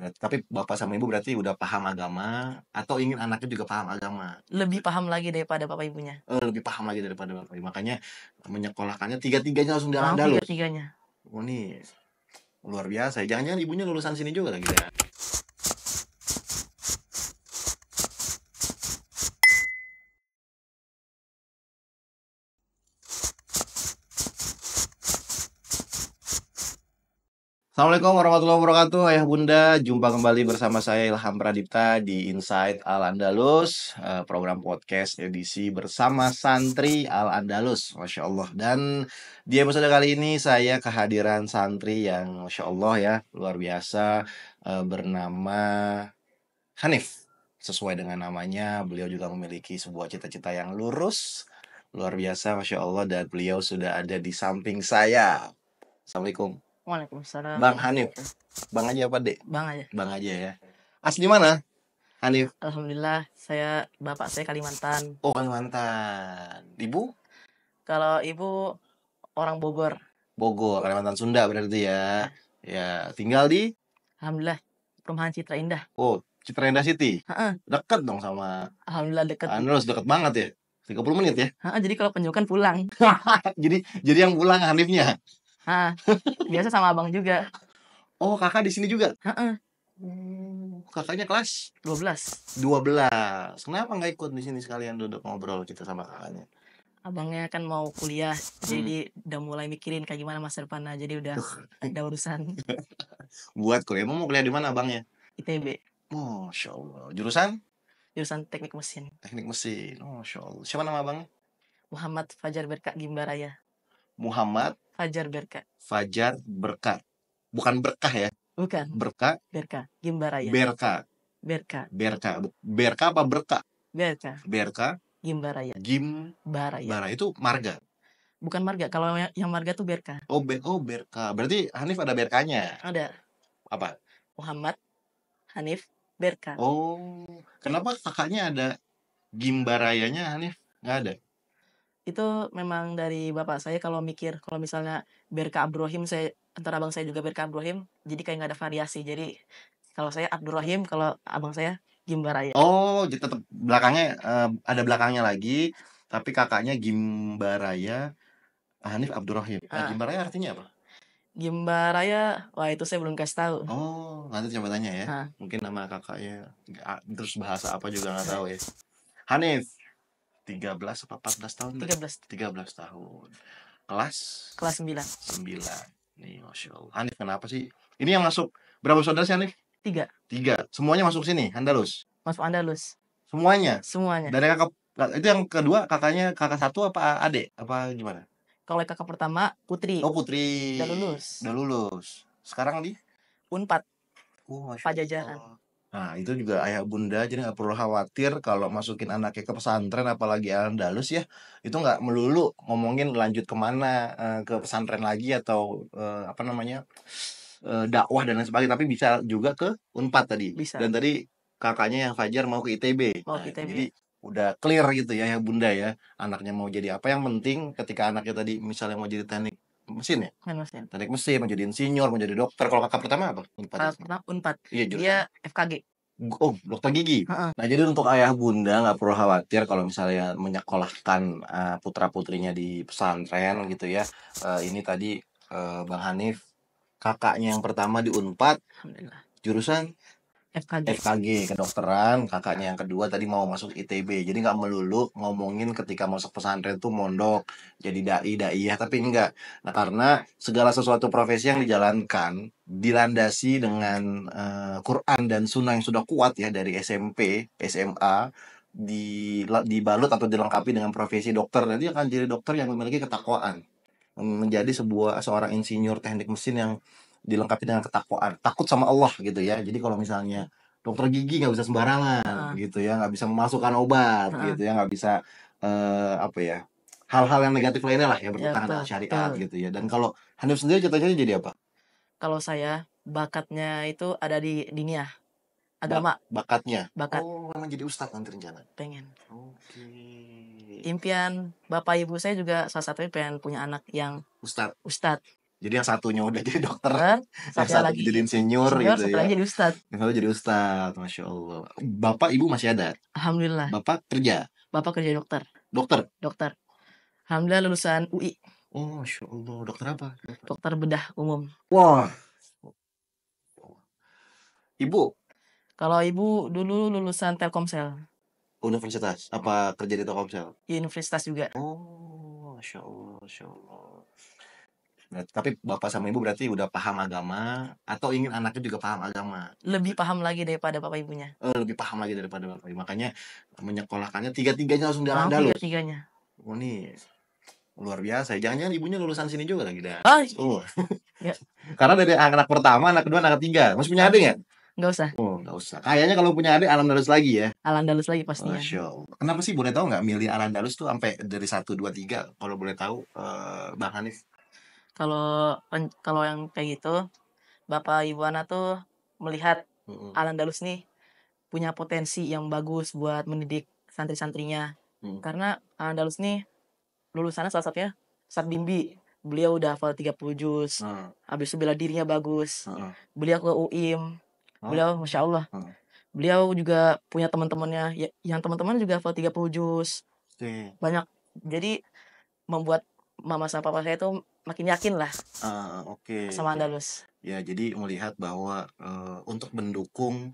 Tapi bapak sama ibu berarti udah paham agama atau ingin anaknya juga paham agama? Lebih paham lagi daripada bapak ibunya. Lebih paham lagi daripada bapak ibu. Makanya menyekolahkannya tiga-tiganya langsung di Orang Al-Andalus. tiga-tiganya. Oh nih luar biasa. Jangan-jangan ibunya lulusan sini juga lagi ya. Assalamualaikum warahmatullahi wabarakatuh. Ayah bunda, jumpa kembali bersama saya Ilham Pradipta di Inside Al-Andalus, program podcast edisi bersama santri Al-Andalus, Masya Allah. Dan di episode kali ini saya kehadiran santri yang Masya Allah ya, luar biasa, bernama Hanif. Sesuai dengan namanya, beliau juga memiliki sebuah cita-cita yang lurus, luar biasa Masya Allah, dan beliau sudah ada di samping saya. Assalamualaikum. Waalaikumsalam. Bang Hanif. Bang aja apa dek? Bang aja. Bang aja ya. Asli mana? Hanif. Alhamdulillah, bapak saya Kalimantan. Oh Kalimantan. Ibu? Kalau ibu orang Bogor. Bogor, Kalimantan Sunda berarti ya. Ya, tinggal di? Alhamdulillah, perumahan Citra Indah. Oh, Citra Indah City. Heeh. Dekat dong sama Alhamdulillah dekat. Andalus, dekat banget ya. 30 menit ya. Jadi kalau penjualan pulang. jadi yang pulang Hanifnya. Biasa sama abang juga. Oh, kakak di sini juga? Heeh. Kakaknya kelas 12. Kenapa nggak ikut di sini sekalian duduk ngobrol kita sama kakaknya? Abangnya kan mau kuliah, jadi udah mulai mikirin kayak gimana masa depannya, jadi udah ada urusan. Buat kuliah, mau kuliah di mana abangnya? ITB. Masya Allah. Jurusan teknik mesin. Teknik mesin. Masya Allah. Siapa nama abangnya? Muhammad Fajar Berka Gimbaraya. Muhammad Fajar Berka. Fajar Berka. Bukan berkah ya? Bukan. Berka Gimbaraya. Berka apa berka? Berka Gimbaraya. Bara itu marga. Bukan marga, kalau yang marga tuh Berka. Oh Berka. Berarti Hanif ada Berkanya. Ada. Apa? Muhammad Hanif Berka. Oh, kenapa kakaknya ada Gimbarayanya, Hanif nggak ada? Itu memang dari bapak saya, kalau misalnya Berka Abdurrahim, antara abang saya juga Berka Abdurrahim, jadi kayak nggak ada variasi. Jadi kalau saya Abdurrahim, kalau abang saya Gimbaraya. Oh, jadi tetap belakangnya ada belakangnya lagi, tapi kakaknya Gimbaraya, Hanif Abdurrahim. Gimbaraya artinya apa? Gimbaraya, wah itu saya belum kasih tahu. Oh, nanti coba tanya ya. Mungkin nama kakaknya terus bahasa apa juga nggak tahu ya. Hanif 13 apa 14 tahun? 13 tahun. Kelas 9. Nih, Masya Allah. Hanif kenapa sih? Ini yang masuk berapa saudara sih Hanif? 3. Semuanya masuk sini, Andalus? Masuk Andalus. Semuanya? Semuanya. Dari kakak, itu yang kedua kakaknya kakak satu apa adik? Apa gimana? Kalau kakak pertama Putri. Oh Putri. Udah lulus. Sekarang di? Unpad. Pajajaran. Nah itu juga ayah bunda, jadi nggak perlu khawatir kalau masukin anaknya ke pesantren, apalagi Andalus ya, itu nggak melulu ngomongin lanjut kemana, ke pesantren lagi atau apa namanya dakwah dan lain sebagainya, tapi bisa juga ke Unpad tadi. Bisa. Dan tadi kakaknya yang Fajar mau ke ITB. Jadi udah clear gitu ya bunda ya, anaknya mau jadi apa, yang penting ketika anaknya tadi misalnya mau jadi teknik mesin ya, teknik mesin, mau jadi insinyur, mau jadi dokter. Kalau kakak pertama apa? Unpad. Iya, dia FKG. Oh, dokter gigi. Nah, jadi untuk ayah bunda nggak perlu khawatir kalau misalnya menyekolahkan putra putrinya di pesantren gitu ya. Ini tadi Bang Hanif, kakaknya yang pertama di Unpad, jurusan FKG kedokteran, kakaknya yang kedua tadi mau masuk ITB. Jadi nggak melulu ngomongin ketika masuk pesantren tuh mondok jadi daiyah, tapi enggak. Nah, karena segala sesuatu profesi yang dijalankan dilandasi dengan Quran dan Sunnah yang sudah kuat ya, dari SMP, SMA, dibalut atau dilengkapi dengan profesi dokter. Nanti akan jadi dokter yang memiliki ketakwaan, menjadi seorang insinyur teknik mesin yang dilengkapi dengan ketakwaan, takut sama Allah gitu ya. Jadi kalau misalnya dokter gigi nggak bisa sembarangan gitu ya, nggak bisa memasukkan obat gitu ya, nggak bisa apa ya, hal-hal yang negatif lainnya lah ya, bertentangan dengan syariat gitu ya. Dan kalau Hanif sendiri cita-citanya jadi apa? Kalau saya bakatnya itu ada di dunia agama. Bakatnya? Oh, memang jadi ustadz nanti rencana? Pengen. Oke. Impian bapak ibu saya juga salah satunya pengen punya anak yang ustadz. Jadi yang satunya udah jadi dokter, Dokter, yang satunya satu lagi jadi insinyur insinyur, gitu satu ya. lagi jadi ustad. Yang satu jadi ustadz, masya Allah. Bapak ibu masih ada? Alhamdulillah. Bapak kerja Bapak kerja dokter. dokter. Dokter. Alhamdulillah lulusan UI. Oh, masya Allah. Dokter apa? Dokter bedah umum. Wah, ibu Kalau ibu dulu lulusan Telkomsel. universitas apa kerja di Telkomsel? Universitas juga. Oh, masya Allah, masya Allah. Nah, tapi bapak sama ibu berarti udah paham agama atau ingin anaknya juga paham agama? Lebih paham lagi daripada bapak ibunya. Lebih paham lagi daripada bapak ibu. Makanya menyekolahkannya tiga-tiganya langsung di Langsung Al-Andalus. tiga-tiganya. Oh, nih luar biasa. Jangan-jangan ibunya lulusan sini juga lagi dah. Ah, Oh. ya. Karena dari anak pertama, anak kedua, anak ketiga. Masih punya adik ya? Nggak usah. Oh, nggak usah. Kayaknya kalau punya adik Al-Andalus lagi ya. Al-Andalus lagi pastinya. Masya Allah. Kenapa sih boleh tahu nggak milih Al-Andalus tuh sampai dari 1, 2, 3? Kalau boleh tahu, Bang Hanif. Kalau yang kayak gitu, bapak ibu Ana tuh melihat Al-Andalus nih punya potensi yang bagus buat mendidik santri-santrinya. Karena Al-Andalus nih lulusannya salah satunya Ustadz Bimbi. Beliau udah hafal 30 juz. Habis itu bela dirinya bagus. Beliau ke UIM. Beliau Masya Allah. Beliau juga punya teman-temannya yang teman-teman juga hafal 30 juz. Banyak. Jadi membuat mama sama papa saya tuh makin yakin lah sama Andalus. Ya, jadi melihat bahwa untuk mendukung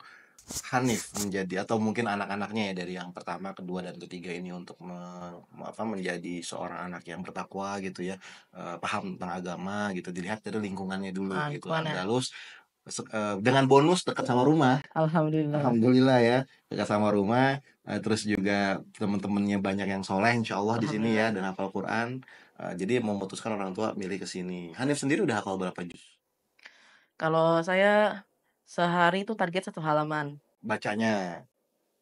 Hanif menjadi atau mungkin anak-anaknya ya dari yang pertama, kedua dan ketiga ini untuk menjadi seorang anak yang bertakwa gitu ya, paham tentang agama gitu, dilihat dari lingkungannya dulu gitu. Andalus dengan bonus dekat sama rumah. Alhamdulillah ya, dekat sama rumah. Terus juga teman-temannya banyak yang soleh insya Allah di sini ya dan hafal Quran. Jadi memutuskan orang tua milih ke sini. Hanif sendiri udah hafal berapa juz? Kalau saya sehari itu target 1 halaman. Bacanya.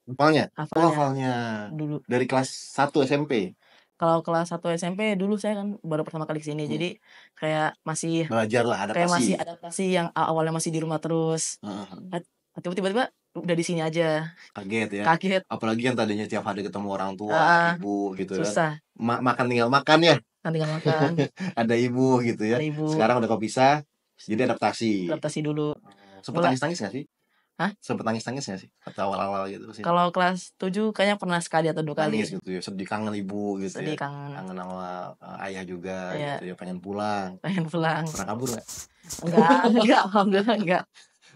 Hafalnya? Hafalnya. Dulu. Dari kelas 1 SMP? Kalau kelas 1 SMP dulu saya kan baru pertama kali kesini. Jadi kayak masih belajar lah, adaptasi. Kayak masih adaptasi yang awalnya masih di rumah terus. Tiba-tiba udah di sini aja. Kaget ya. Kaget. Apalagi yang tadinya tiap hari ketemu orang tua, ibu gitu susah. kan. Makan tinggal makan ya. Tinggal makan. Ada ibu gitu ya. Ada ibu. Sekarang udah kepisah. Jadi adaptasi. Adaptasi dulu. Sempet nangis-nangis gak sih? Hah? Sempet nangis-nangis gak sih? Atau awal-awal gitu sih? Kalau kelas 7 kayaknya pernah sekali atau 2 kali. Nangis gitu ya, sedih kangen ibu gitu. Sedih, ya. kangen sama ayah juga gitu ya, pengen pulang. Pernah kabur gak? Enggak, alhamdulillah enggak.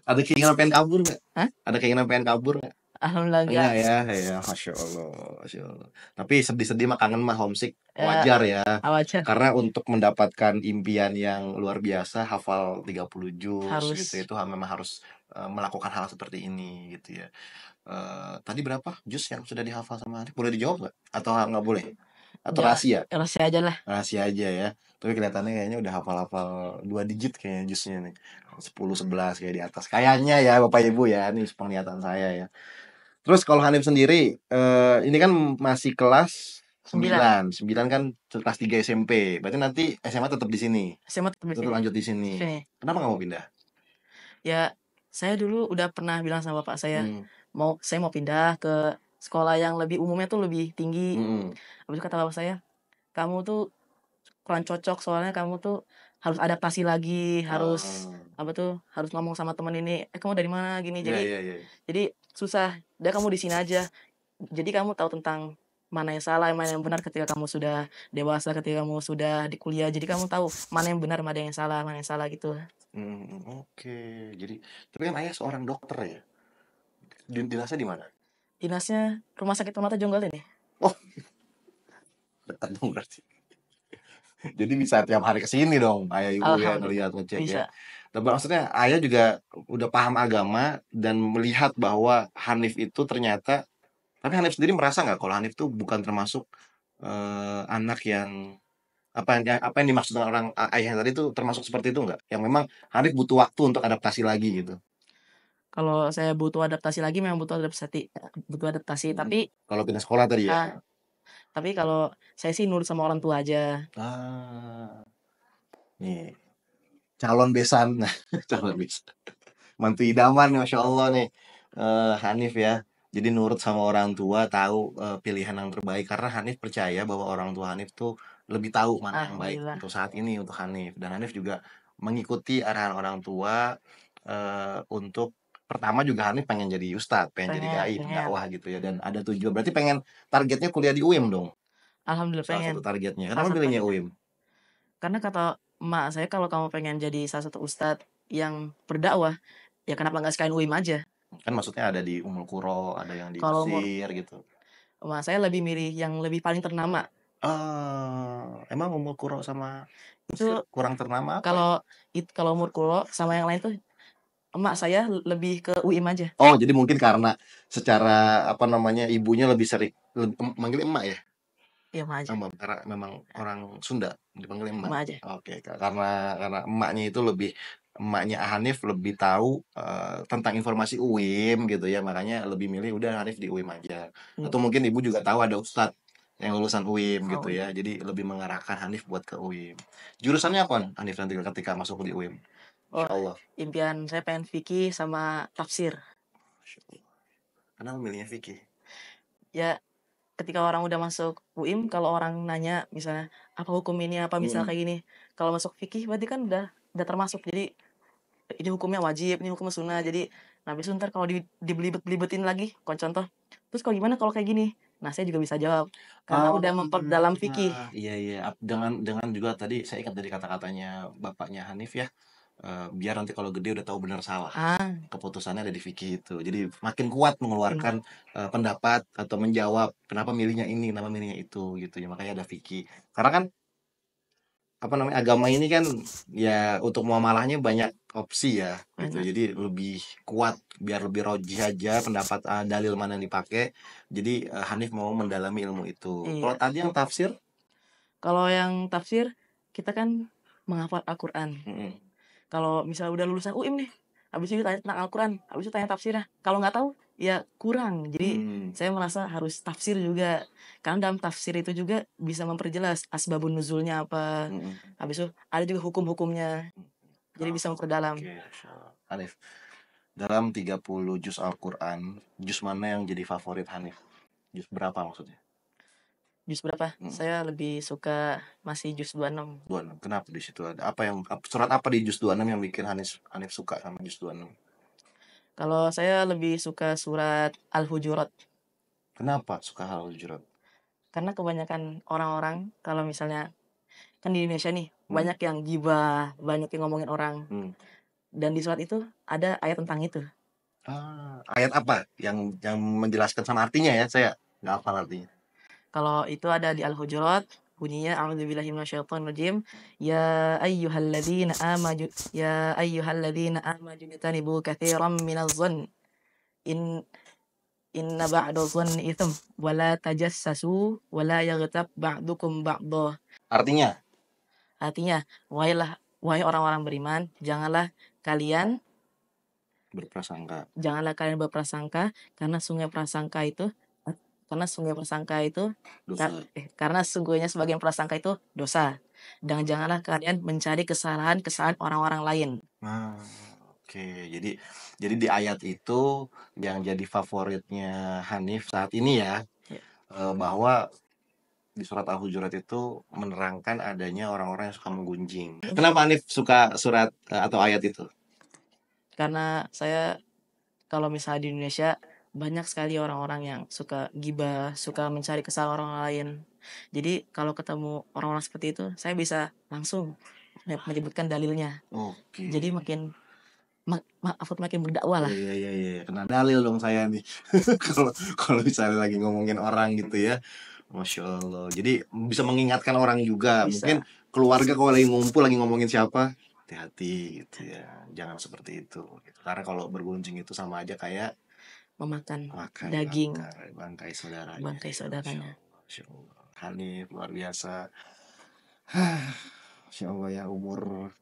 Ada keinginan pengen kabur gak? Hah? Ada keinginan pengen kabur gak? Alhamdulillah enggak. Ya, Masya Allah, Masya Allah. Tapi sedih-sedih mah kangen mah homesick, wajar ya. Wajar. Karena untuk mendapatkan impian yang luar biasa, hafal 30 juz gitu, itu memang harus melakukan hal seperti ini gitu ya. Tadi berapa juz yang sudah dihafal sama Hanif? Boleh dijawab nggak? Atau nggak boleh? Atau rahasia? Rahasia aja lah. Rahasia aja ya. Tapi kelihatannya kayaknya udah hafal-hafal 2 digit kayaknya juznya nih. 10, 11 kayak di atas. Kayaknya ya Bapak Ibu ya, ini penglihatan saya ya. Terus kalau Hanif sendiri, ini kan masih kelas 9 kan kelas 3 SMP. Berarti nanti SMA tetap di sini. SMA tetap lanjut di sini. Kenapa nggak mau pindah? Ya, saya dulu udah pernah bilang sama bapak saya, saya mau pindah ke sekolah yang lebih umumnya tuh lebih tinggi. Habis itu kata bapak saya, kamu tuh kurang cocok soalnya kamu tuh harus adaptasi lagi, harus harus ngomong sama teman ini, kamu dari mana gini. Jadi susah. Udah kamu di sini aja. Jadi kamu tahu tentang mana yang salah, mana yang benar ketika kamu sudah dewasa, ketika kamu sudah di kuliah. Jadi kamu tahu mana yang benar, mana yang salah gitu. Oke. Jadi tapi kan ayah seorang dokter ya. Dinasnya di mana? Dinasnya Rumah Sakit Permata Jonggol ini. Oh. Dekat dong berarti. Jadi bisa tiap hari kesini dong ayah ibu ya ngelihat ngecek ya. Tapi maksudnya ayah juga udah paham agama dan melihat bahwa Hanif itu ternyata, tapi Hanif sendiri merasa nggak kalau Hanif tuh bukan termasuk anak yang apa yang dimaksud dengan orang ayah tadi itu termasuk seperti itu nggak? Yang memang Hanif butuh waktu untuk adaptasi lagi gitu. Kalau saya butuh adaptasi lagi memang butuh adaptasi, tapi kalau pindah sekolah tadi ya. Tapi kalau saya sih nurut sama orang tua aja. Nih calon besan, calon besan, mantu idaman, masya Allah nih, Hanif ya. Jadi nurut sama orang tua, tahu pilihan yang terbaik karena Hanif percaya bahwa orang tua Hanif tuh lebih tahu mana yang baik Alhamdulillah. untuk saat ini untuk Hanif, dan Hanif juga mengikuti arahan orang tua untuk pertama juga Hanif pengen jadi ustadz, pengen jadi Pengen, dai, pengen. pendakwah gitu ya, dan ada tujuan. Berarti pengen targetnya kuliah di UIM dong, Alhamdulillah salah pengen. satu targetnya. Salah Kenapa satu pilihnya targetnya. UIM? Karena kata emak saya kalau kamu pengen jadi salah satu ustadz yang berdakwah, ya kenapa nggak sekalian UIM aja? Kan maksudnya ada di Ummul Qura, ada yang di Kalau Mesir gitu. emak saya lebih milih yang lebih paling ternama. Emang Ummul Qura sama Mesir Itu kurang ternama apa ya? kalau umur kulo sama yang lain tuh emak saya lebih ke UIM aja. Oh, jadi mungkin karena secara apa namanya ibunya lebih sering manggil emak ya? Ya emak aja. Emak, karena memang orang Sunda dipanggil emak. Emak aja. Oke, karena emaknya itu lebih emaknya Hanif lebih tahu tentang informasi UIM gitu ya, makanya lebih milih udah Hanif di UIM aja. Hmm. Atau mungkin ibu juga tahu ada ustadz yang lulusan UIM Oh, gitu UIM. ya, jadi lebih mengarahkan Hanif buat ke UIM. Jurusannya apa Hanif nanti ketika masuk di UIM? Oh, Insya Allah. impian saya pengen fikih sama tafsir. Masya Allah. Kenapa milihnya Vicky? Ya, ketika orang udah masuk UIM, kalau orang nanya misalnya apa hukum ini, apa misal Mm-mm. kayak gini, kalau masuk fikih berarti kan udah termasuk. Jadi ini hukumnya wajib, ini hukumnya sunnah. Jadi nah besok ntar kalau dibelibet-belibetin lagi, contoh, terus kalau gimana kalau kayak gini? Nah, saya juga bisa jawab karena Oh, udah memperdalam fikih. iya iya. Dengan juga tadi saya ingat dari kata-katanya bapaknya Hanif ya, biar nanti kalau gede udah tahu benar salah. Ah, Keputusannya ada di fikih itu. Jadi makin kuat benar. mengeluarkan pendapat atau menjawab kenapa milihnya ini, kenapa milihnya itu gitu ya. Makanya ada fikih. Karena kan apa namanya agama ini kan ya untuk muamalahnya banyak opsi ya gitu. Banyak. Jadi lebih kuat biar lebih roji aja pendapat dalil mana yang dipakai. Jadi Hanif mau mendalami ilmu itu. Kalau Iya. tadi yang tafsir, Kalau yang tafsir, kita kan menghafal Al-Quran. mm-mm. Kalau misalnya udah lulusan UIM nih, habis itu tanya tentang Al-Quran, habis itu tanya tafsirnya. Kalau nggak tahu, ya kurang. Jadi Hmm, saya merasa harus tafsir juga. Karena dalam tafsir itu juga bisa memperjelas asbabun nuzulnya apa. mm-mm. Habis itu ada juga hukum-hukumnya. Jadi bisa memperdalam. Oke, Masya Allah. Hanif, dalam 30 juz Al-Quran, juz mana yang jadi favorit Hanif? Juz berapa maksudnya? Jus berapa? Mm, Saya lebih suka masih jus 26. 26. Kenapa di situ ada apa yang surat apa di juz 26 yang bikin Hanif Hanif suka sama juz 26? Kalau saya lebih suka surat Al-Hujurat. Kenapa suka hal jurat? Karena kebanyakan orang-orang kalau misalnya kan di Indonesia nih Hmm. banyak yang gibah, banyak yang ngomongin orang. Hmm. Dan di surat itu ada ayat tentang itu. Ayat apa yang menjelaskan sama artinya ya? Saya nggak hafal artinya. Kalau itu ada di Al-Hujurat, bunyinya a'udzubillahi minasyaitonirrajim. Ya ayyuhalladzina amanu jtanibu katsiran minadh-dhann in inna ba'dadh-dhanni itsm wa la tajassasu wa la yaghtab ba'dukum ba'dha. Artinya Artinya, wahai orang-orang beriman, berprasangka janganlah kalian berprasangka karena sungguh prasangka itu karena sungguh prasangka itu dosa. karena sungguhnya sebagian prasangka itu dosa. Dan janganlah kalian mencari kesalahan-kesalahan orang-orang lain. Nah, oke. Jadi di ayat itu yang jadi favoritnya Hanif saat ini ya, Ya, bahwa di surat Al-Hujurat itu menerangkan adanya orang-orang yang suka menggunjing. Kenapa Hanif suka surat atau ayat itu? karena saya kalau misalnya di Indonesia banyak sekali orang-orang yang suka gibah, suka mencari kesalahan orang lain. Jadi kalau ketemu orang-orang seperti itu, saya bisa langsung menyebutkan dalilnya. Oke. Jadi makin berdakwah Oh lah. iya iya iya, kena dalil dong saya nih. Kalau kalau misalnya lagi ngomongin orang gitu ya. Masya Allah. Jadi bisa mengingatkan orang juga. Mungkin Bisa keluarga kalau lagi ngumpul lagi ngomongin siapa, hati-hati gitu ya. Jangan seperti itu. Gitu. Karena kalau bergunjing itu sama aja kayak memakan makan daging bangkai saudaranya. bangkai Ya, Masya saudaranya. Allah. Masya Allah. Hanif luar biasa. Masya Allah ya umur.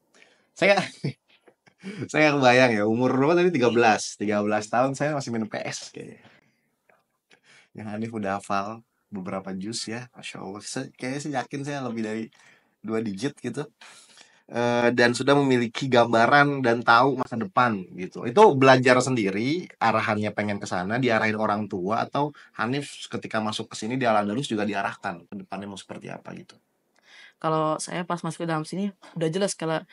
Saya saya kebayang ya umur berapa tadi 13 tahun saya masih main PS kayaknya. Yang Hanif udah hafal beberapa jus ya, Masya Allah. Kayaknya sih yakin saya lebih dari 2 digit gitu. dan sudah memiliki gambaran dan tahu masa depan gitu. Itu belajar sendiri, arahannya pengen ke sana, diarahin orang tua, atau Hanif ketika masuk ke sini di Al-Andalus juga diarahkan ke depannya mau seperti apa gitu? Kalau saya pas masuk ke dalam sini udah jelas kalau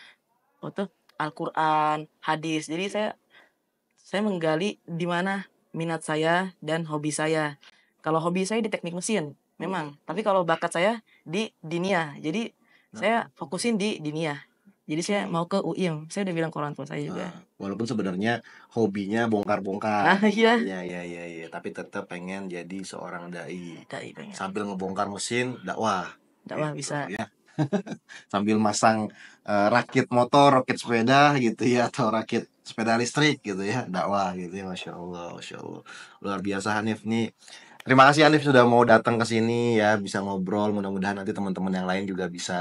tuh Al-Quran, hadis. Jadi saya menggali di mana minat saya dan hobi saya. Kalau hobi saya di teknik mesin, memang. Tapi kalau bakat saya di dinia. Jadi saya fokusin di dinia. Jadi saya mau ke UIM. Saya udah bilang ke orang tua saya juga. Walaupun sebenarnya hobinya bongkar-bongkar. Ah iya. Iya. Tapi tetap pengen jadi seorang dai. Dai pengen. Sambil ngebongkar mesin, dakwah. Dakwah Gitu, bisa. ya. Sambil masang rakit motor, rakit sepeda gitu ya, atau rakit sepeda listrik gitu ya, dakwah gitu ya. Masya Allah, Masya Allah, luar biasa Hanif nih. Terima kasih Hanif sudah mau datang ke sini ya, bisa ngobrol. Mudah-mudahan nanti teman-teman yang lain juga bisa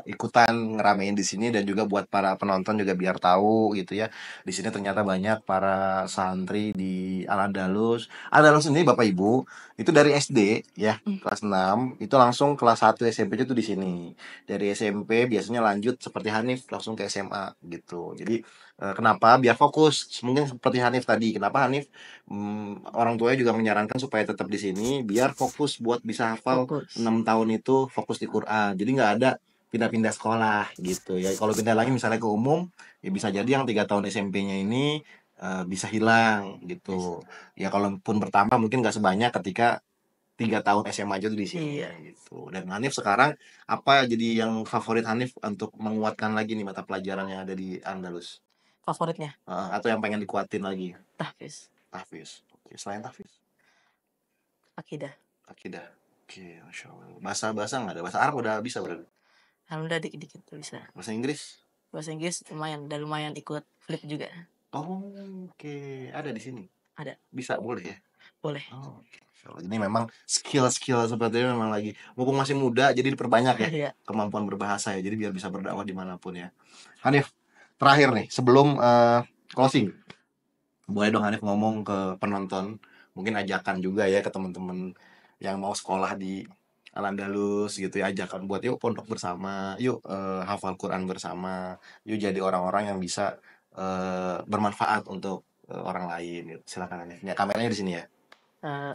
ikutan ngeramein di sini, dan juga buat para penonton juga biar tahu gitu ya. Di sini ternyata banyak para santri di Al Andalus. Al Andalus ini Bapak Ibu itu dari SD ya, kelas 6 itu langsung kelas 1 SMP itu di sini. Dari SMP biasanya lanjut seperti Hanif langsung ke SMA gitu. Jadi kenapa? Biar fokus. Mungkin seperti Hanif tadi. Kenapa Hanif? Orang tuanya juga menyarankan supaya tetap di sini biar fokus buat bisa hafal Fokus. 6 tahun itu, fokus di Quran. Jadi nggak ada pindah-pindah sekolah gitu ya. Kalau pindah lagi misalnya ke umum, ya bisa jadi yang 3 tahun SMP-nya ini bisa hilang gitu. Ya kalaupun bertambah mungkin nggak sebanyak ketika 3 tahun SMA aja tuh di sini Iya. gitu. Dan Hanif sekarang apa jadi yang favorit Hanif untuk menguatkan lagi nih mata pelajaran yang ada di Andalus? Favoritnya Atau yang pengen dikuatin lagi? tahfiz, Tahfiz. Oke, selain tahfiz, akidah. akidah. Oke, masya Allah. Bahasa nggak ada? Bahasa Arab udah bisa berarti. Alhamdulillah dikit-dikit tuh bisa. Bahasa Inggris? Bahasa Inggris lumayan, dan lumayan ikut flip juga. Oh, oke. Ada di sini. Ada. Bisa, boleh ya? Boleh. Oh, oke. Masya Allah. Ini memang skill-skill seperti ini memang lagi mumpung masih muda, jadi diperbanyak ya Iya. kemampuan berbahasa ya. Jadi biar bisa berdakwah dimanapun ya. Hanif, terakhir nih sebelum closing, boleh dong Hanif ngomong ke penonton, mungkin ajakan juga ya ke teman-teman yang mau sekolah di Al Andalus gitu ya, ajakan buat yuk pondok bersama, yuk hafal Quran bersama, yuk jadi orang-orang yang bisa bermanfaat untuk orang lain gitu. Silakan Hanif. Ya, kameranya di sini ya. Eh,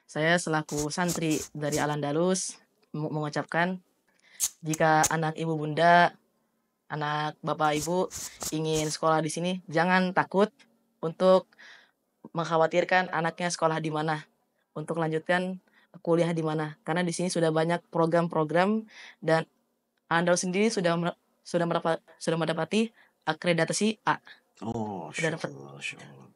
saya selaku santri dari Al Andalus mengucapkan, jika anak ibu bunda, anak bapak ibu ingin sekolah di sini, jangan takut untuk mengkhawatirkan anaknya sekolah di mana, untuk lanjutkan kuliah di mana, karena di sini sudah banyak program-program, dan Andalus sendiri sudah mendapati akreditasi A. Oh, Udah Masya dapat. Allah, Masya Allah.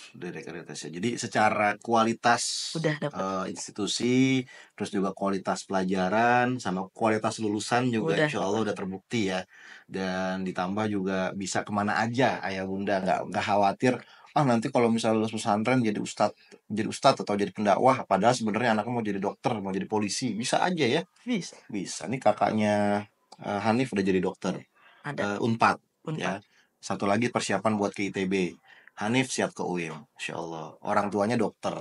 Dari akreditasi. Jadi secara kualitas Udah dapat. institusi, terus juga kualitas pelajaran, sama kualitas lulusan juga Udah insya Allah dapat. udah terbukti ya. Dan ditambah juga bisa kemana aja ayah bunda, nggak khawatir. Ah nanti kalau misalnya lulus pesantren jadi ustadz atau jadi pendakwah, padahal sebenarnya anaknya mau jadi dokter, mau jadi polisi, bisa aja ya. Bisa. Bisa. Nih kakaknya Hanif udah jadi dokter. Ada. Unpad ya. Unpad. Satu lagi persiapan buat ke ITB. Hanif siap ke UIM, Masya Allah. Orang tuanya dokter,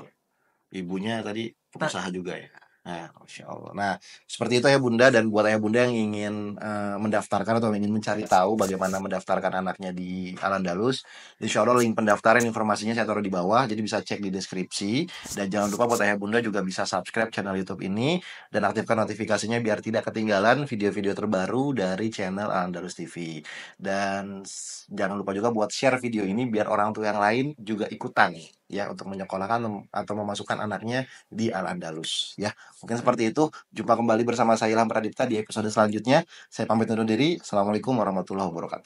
ibunya tadi pengusaha juga ya. Nah, Masya Allah. Nah, seperti itu ya Bunda, dan buat ayah Bunda yang ingin mendaftarkan atau ingin mencari tahu bagaimana mendaftarkan anaknya di Al Andalus, insya Allah link pendaftaran informasinya saya taruh di bawah, jadi bisa cek di deskripsi. Dan jangan lupa buat ayah Bunda juga bisa subscribe channel YouTube ini dan aktifkan notifikasinya biar tidak ketinggalan video-video terbaru dari channel Al Andalus TV. Dan jangan lupa juga buat share video ini biar orang tua yang lain juga ikutan ya untuk menyekolahkan atau memasukkan anaknya di Al Andalus ya. Mungkin seperti itu. Jumpa kembali bersama saya Ilham Pradipta di episode selanjutnya. Saya pamit undur diri. Assalamualaikum warahmatullahi wabarakatuh.